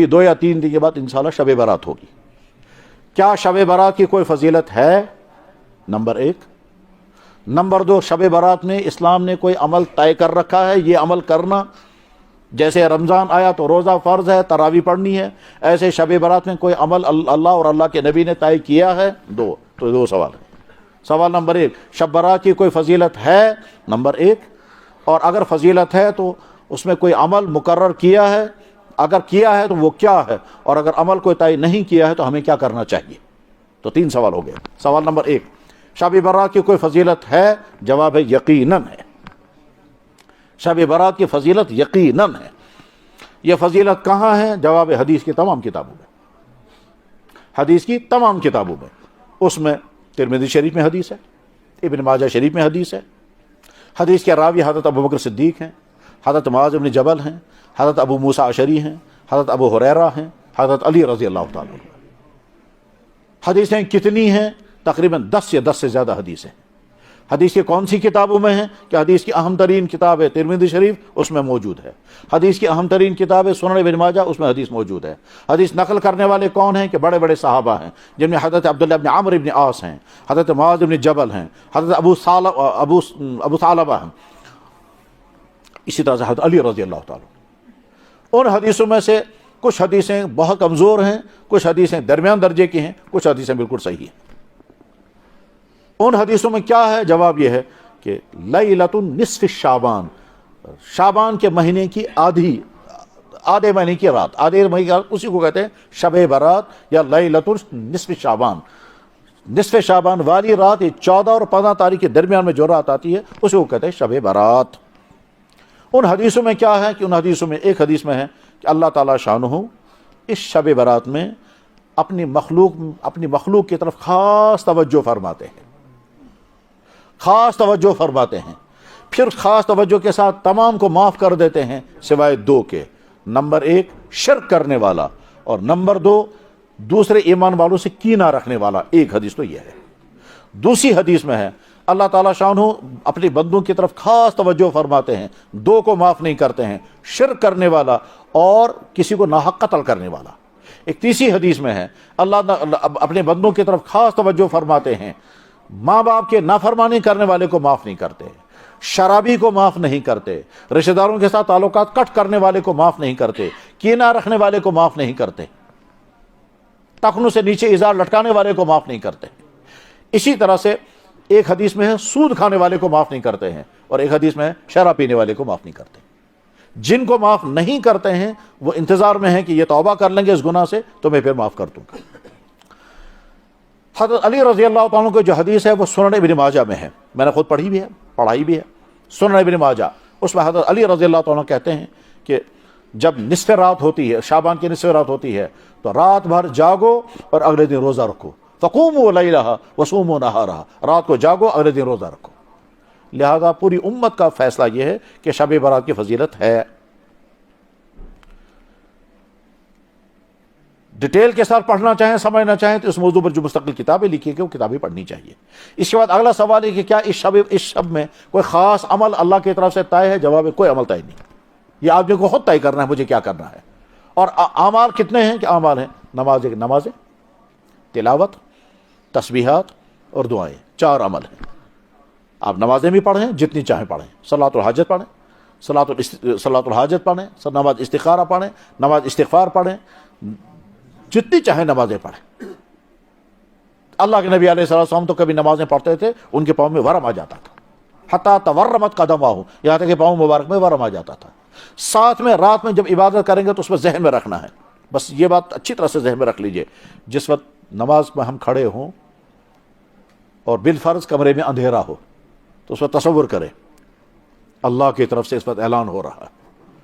2 یا 3 دن کے بعد انشاءاللہ شب برات ہوگی۔ کیا شب برات کی کوئی فضیلت ہے؟ نمبر 1۔ نمبر 2، شب برات میں اسلام نے کوئی عمل طے کر رکھا ہے، یہ عمل کرنا، جیسے رمضان آیا تو روزہ فرض ہے، تراویح پڑھنی ہے، ایسے شب برات میں کوئی عمل اللہ اور اللہ کے نبی نے طے کیا ہے؟ تو 2 سوال ہیں۔ سوال نمبر 1، شب برات کی کوئی فضیلت ہے؟ نمبر 1، اور اگر فضیلت ہے تو اس میں کوئی عمل مقرر کیا ہے؟ اگر کیا ہے تو وہ کیا ہے؟ اور اگر عمل کوئی طے نہیں کیا ہے تو ہمیں کیا کرنا چاہیے؟ تو 3 سوال ہو گئے۔ سوال نمبر 1، شب برات کی کوئی فضیلت ہے؟ جواب ہے یقیناً ہے۔ شب برات کی فضیلت یقیناً ہے۔ یہ فضیلت کہاں ہے؟ جواب حدیث کی تمام کتابوں میں، حدیث کی تمام کتابوں میں۔ اس میں ترمذی شریف میں حدیث ہے، ابن ماجہ شریف میں حدیث ہے۔ حدیث کے راوی حضرت ابوبکر صدیق ہیں، حضرت معاذ بن جبل ہیں، حضرت ابو موسیٰ اشعری ہیں، حضرت ابو ہریرہ ہیں، حضرت علی رضی اللہ تعالیٰ عنہ۔ حدیثیں کتنی ہیں؟ تقریباً 10 یا 10 سے زیادہ حدیثیں۔ حدیث کی کون سی کتابوں میں ہیں؟ کہ حدیث کی اہم ترین کتاب ہے ترمذی شریف، اس میں موجود ہے۔ حدیث کی اہم ترین کتاب ہے سنن ابن ماجہ، اس میں حدیث موجود ہے۔ حدیث نقل کرنے والے کون ہیں؟ کہ بڑے بڑے صحابہ ہیں، جن میں حضرت عبداللہ بن عمرو بن عاص ہیں، حضرت معاذ بن جبل ہیں، حضرت ابو ثعلبہ ہیں، اسی طرح سے حضرت علی رضی اللہ تعالیٰ۔ ان حدیثوں میں سے کچھ حدیثیں بہت کمزور ہیں، کچھ حدیثیں درمیان درجے کی ہیں، کچھ حدیثیں بالکل صحیح ہیں۔ ان حدیثوں میں کیا ہے؟ جواب یہ ہے کہ لیلۃ نصف شعبان، شعبان کے مہینے کی آدھے مہینے کی رات، آدھے مہینے کی رات، اسی کو کہتے ہیں شب برات یا لیلۃ نصف شعبان۔ نصف شعبان والی رات، یہ 14 اور 15 تاریخ کے درمیان میں جو رات آتی ہے اسی کو کہتے ہیں شب برات۔ ان حدیثوں میں کیا ہے؟ کہ ان حدیثوں میں ایک حدیث میں ہے کہ اللہ تعالیٰ شانہ اس شب برات میں اپنی مخلوق کی طرف خاص توجہ فرماتے ہیں، خاص توجہ فرماتے ہیں، پھر خاص توجہ کے ساتھ تمام کو معاف کر دیتے ہیں سوائے 2 کے۔ نمبر 1 شرک کرنے والا، اور نمبر 2 دوسرے ایمان والوں سے کینہ رکھنے والا۔ ایک حدیث تو یہ ہے۔ دوسری حدیث میں ہے اللہ تعالیٰ شانہ اپنی بندوں کی طرف خاص توجہ فرماتے ہیں، 2 کو معاف نہیں کرتے ہیں، شرک کرنے والا اور کسی کو ناحق قتل کرنے والا۔ ایک تیسری حدیث میں ہے اللہ اپنے بندوں کی طرف خاص توجہ فرماتے ہیں، ماں باپ کے نافرمانی کرنے والے کو معاف نہیں کرتے، شرابی کو معاف نہیں کرتے، رشتہ داروں کے ساتھ تعلقات کٹ کرنے والے کو معاف نہیں کرتے، کینہ رکھنے والے کو معاف نہیں کرتے، ٹخنوں سے نیچے ازار لٹکانے والے کو معاف نہیں کرتے۔ اسی طرح سے ایک حدیث میں ہے سود کھانے والے کو معاف نہیں کرتے ہیں، اور ایک حدیث میں ہے شراب پینے والے کو معاف نہیں کرتے۔ جن کو معاف نہیں کرتے ہیں وہ انتظار میں ہیں کہ یہ توبہ کر لیں گے اس گناہ سے تو میں پھر معاف کر دوں گا۔ حضرت علی رضی اللہ تعالیٰ کو جو حدیث ہے وہ سنن ابن ماجہ میں ہے، میں نے خود پڑھی بھی ہے، پڑھائی بھی ہے، سنن ابن ماجہ۔ اس میں حضرت علی رضی اللہ تعالیٰ کہتے ہیں کہ جب نصف رات ہوتی ہے، شعبان کی نصف رات ہوتی ہے، تو رات بھر جاگو اور اگلے دن روزہ رکھو، فقوموا لیلہا وصوموا نہارہا، رات کو جاگو اگلے دن روزہ رکھو۔ لہذا پوری امت کا فیصلہ یہ ہے کہ شب برات کی فضیلت ہے۔ ڈیٹیل کے ساتھ پڑھنا چاہیں، سمجھنا چاہیں تو اس موضوع پر جو مستقل کتابیں لکھی ہیں وہ کتابیں پڑھنی چاہیے۔ اس کے بعد اگلا سوال ہے کہ کیا اس شب میں کوئی خاص عمل اللہ کی طرف سے طے ہے؟ جواب ہے کوئی عمل طے نہیں، یہ آدمی کو خود طے کرنا ہے مجھے کیا کرنا ہے۔ اور اعمال کتنے ہیں؟ کہ اعمال ہیں نمازیں، تلاوت، تسبیحات اور دعائیں، 4 عمل ہیں۔ آپ نمازیں بھی پڑھیں جتنی چاہیں پڑھیں، صلاۃ الحاجت پڑھیں، صلاۃ الحاجت پڑھیں، نماز استخارہ پڑھیں، نماز استغفار پڑھیں، جتنی چاہیں نمازیں پڑھیں۔ اللہ کے نبی علیہ السلام تو کبھی نمازیں پڑھتے تھے ان کے پاؤں میں ورم آ جاتا تھا، حتیٰ تورمت قدماہ، یہاں تک کہ پاؤں مبارک میں ورم آ جاتا تھا۔ ساتھ میں رات میں جب عبادت کریں گے تو اس میں ذہن میں رکھنا ہے، بس یہ بات اچھی طرح سے ذہن میں رکھ لیجئے، جس وقت نماز میں ہم کھڑے ہوں اور بالفرض کمرے میں اندھیرا ہو تو اس وقت تصور کریں اللہ کی طرف سے اس وقت اعلان ہو رہا ہے،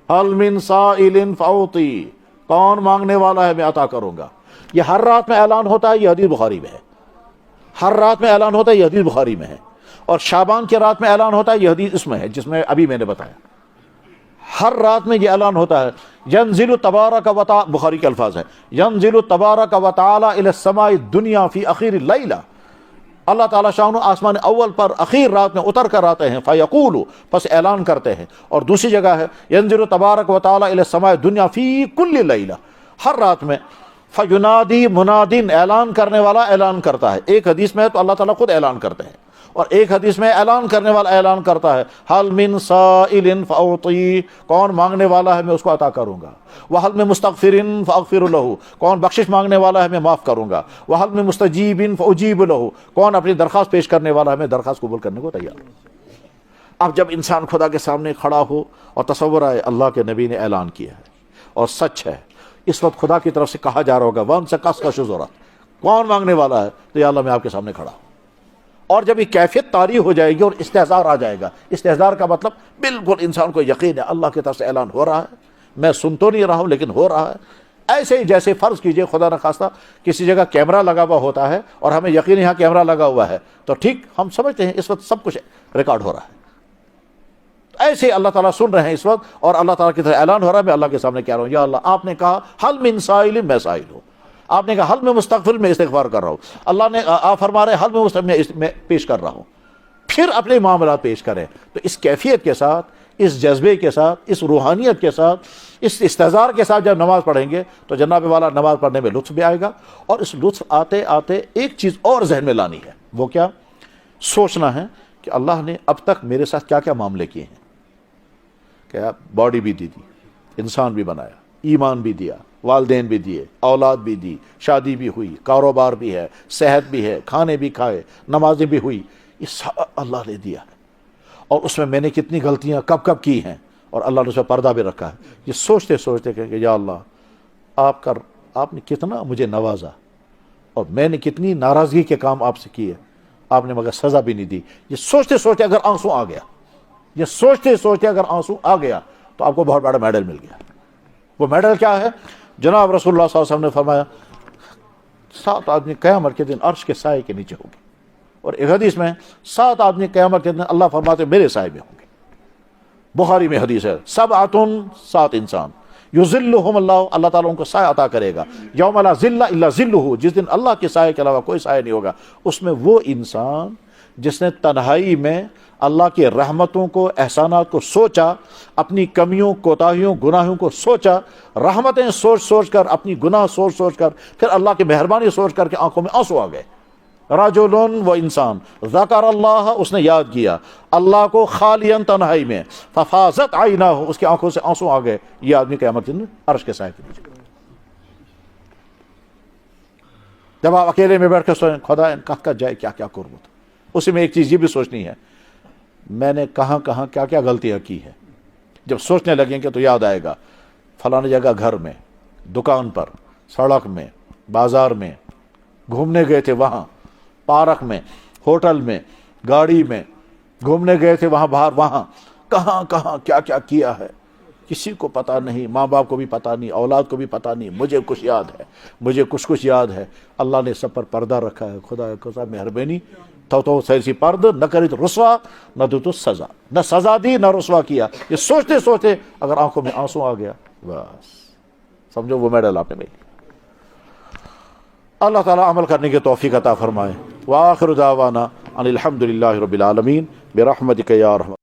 هل من سائل فاعطی، کون مانگنے والا ہے میں عطا کروں گا۔ یہ ہر رات میں اعلان ہوتا ہے، یہ حدیث بخاری میں ہے، ہر رات میں اعلان ہوتا ہے، یہ حدیث بخاری میں ہے۔ اور شعبان کی رات میں اعلان ہوتا ہے، یہ حدیث اس میں ہے جس میں ابھی میں نے بتایا۔ ہر رات میں یہ اعلان ہوتا ہے، ینزل تبارک و تعالی، بخاری کے الفاظ ہیں، ینزل تبارک و تعالی الی السماء الدنیا فی اخیر اللیلہ، اللہ تعالیٰ شان آسمان اول پر اخیر رات میں اتر کر آتے ہیں، فیقول، پس اعلان کرتے ہیں۔ اور دوسری جگہ ہے ینزل تبارک و تعالی الی السماء الدنیا فی کل لیلہ، ہر رات میں فینادی منادن، اعلان کرنے والا اعلان کرتا ہے. ایک حدیث میں ہے تو اللہ تعالیٰ خود اعلان کرتے ہیں، اور ایک حدیث میں اعلان کرنے والا اعلان کرتا ہے حل من سائل فاعطی، کون مانگنے والا ہے میں اس کو عطا کروں گا. وحل من مستغفر فاغفر له، کون بخشش مانگنے والا ہے میں معاف کروں گا. وحل من مستجیب فاجیب له، کون اپنی درخواست پیش کرنے والا ہے میں درخواست قبول کرنے کو تیار ہوں. اب جب انسان خدا کے سامنے کھڑا ہو اور تصور آئے اللہ کے نبی نے اعلان کیا ہے اور سچ ہے، اس وقت خدا کی طرف سے کہا جا رہا ہوگا وان سے کس کا شذورت، کون مانگنے والا ہے، تو یا اللہ میں آپ کے سامنے کھڑا ہوں. اور جب یہ کیفیت طاری ہو جائے گی اور استحضار آ جائے گا، استحضار کا مطلب بالکل انسان کو یقین ہے اللہ کی طرف سے اعلان ہو رہا ہے، میں سن تو نہیں رہا ہوں لیکن ہو رہا ہے. ایسے ہی جیسے فرض کیجئے خدا نخواستہ کسی جگہ کیمرہ لگا ہوا ہوتا ہے اور ہمیں یقین یہاں کیمرہ لگا ہوا ہے تو ٹھیک ہم سمجھتے ہیں اس وقت سب کچھ ریکارڈ ہو رہا ہے. ایسے اللہ تعالیٰ سن رہے ہیں اس وقت اور اللہ تعالیٰ کی طرف اعلان ہو رہا ہے میں اللہ کے سامنے کہہ رہا ہوں یا اللہ آپ نے کہا حل من سائل میں سائل ہوں، آپ نے کہا حل میں مستغفر میں استغفار کر رہا ہوں، اللہ نے آپ فرما رہے حل میں مستغفر میں پیش کر رہا ہوں. پھر اپنے معاملات پیش کریں. تو اس کیفیت کے ساتھ، اس جذبے کے ساتھ، اس روحانیت کے ساتھ، اس استحضار کے ساتھ جب نماز پڑھیں گے تو جناب والا نماز پڑھنے میں لطف بھی آئے گا. اور اس لطف آتے آتے ایک چیز اور ذہن میں لانی ہے، وہ کیا؟ سوچنا ہے کہ اللہ نے اب تک میرے ساتھ کیا کیا معاملے کیے ہیں. کیا باڈی بھی دی انسان بھی بنایا، ایمان بھی دیا، والدین بھی دیے، اولاد بھی دی، شادی بھی ہوئی، کاروبار بھی ہے، صحت بھی ہے، کھانے بھی کھائے، نمازیں بھی ہوئی، یہ سب اللہ نے دیا ہے. اور اس میں نے کتنی غلطیاں کب کب کی ہیں اور اللہ نے اس پہ پردہ بھی رکھا ہے. یہ سوچتے سوچتے کہ یا اللہ آپ نے کتنا مجھے نوازا اور میں نے کتنی ناراضگی کے کام آپ سے کیے، آپ نے مگر سزا بھی نہیں دی. یہ سوچتے سوچتے اگر آنسو آ گیا، یہ سوچتے سوچتے اگر آنسو آ گیا تو آپ کو بہت بڑا میڈل مل گیا. وہ میڈل کیا ہے؟ جناب رسول اللہ صلی اللہ علیہ وسلم نے فرمایا 7 آدمی قیامت کے دن عرش کے سائے کے نیچے ہوں گے، اور ایک حدیث میں 7 آدمی قیامت کے دن اللہ فرماتے میرے سائے میں ہوں گے. بخاری میں حدیث ہے 7 انسان یظلہم اللہ تعالیٰ ان کو سایہ عطا کرے گا یوم لا ظل الا ظلہ، جس دن اللہ کے سائے کے علاوہ کوئی سایہ نہیں ہوگا. اس میں وہ انسان جس نے تنہائی میں اللہ کی رحمتوں کو، احسانات کو سوچا، اپنی کمیوں، کوتاہیوں، گناہوں کو سوچا، رحمتیں سوچ سوچ کر، اپنی گناہ سوچ سوچ کر، پھر اللہ کی مہربانی سوچ کر کے آنکھوں میں آنسو آ گئے. رجلن، وہ انسان ذکر اللہ، اس نے یاد کیا اللہ کو خالین تنہائی میں، ففاضت عیناہ، اس کی آنکھوں سے آنسو آ گئے. یہ آدمی قیامت کے دن عرش کے سائے کے نیچے. جب آپ اکیلے میں بیٹھ کے سوچیں خدا ان کا جائے کیا کیا قربت، اسی میں ایک چیز یہ بھی سوچنی ہے میں نے کہاں کہاں کیا کیا غلطیاں کی ہیں. جب سوچنے لگیں گے تو یاد آئے گا فلاں جگہ گھر میں، دکان پر، سڑک میں، بازار میں، گھومنے گئے تھے وہاں، پارک میں، ہوٹل میں، گاڑی میں گھومنے گئے تھے وہاں باہر، وہاں کہاں کہاں کیا کیا کیا ہے کسی کو پتہ نہیں، ماں باپ کو بھی پتہ نہیں، اولاد کو بھی پتہ نہیں. مجھے کچھ یاد ہے، مجھے کچھ یاد ہے. اللہ نے سب پر پردہ رکھا ہے. خدا مہربانی تو سیسی پرد نہ کری تو رسوا نہ دو تو سزا، نہ سزا دی نہ رسوا کیا. یہ سوچتے سوچتے اگر آنکھوں میں آنسو آ گیا بس سمجھو وہ میڈل آپ نے مل. اللہ تعالیٰ عمل کرنے کی توفیق عطا فرمائے. وآخر دعوانا ان الحمد للہ رب العالمین برحمتک یا ارحم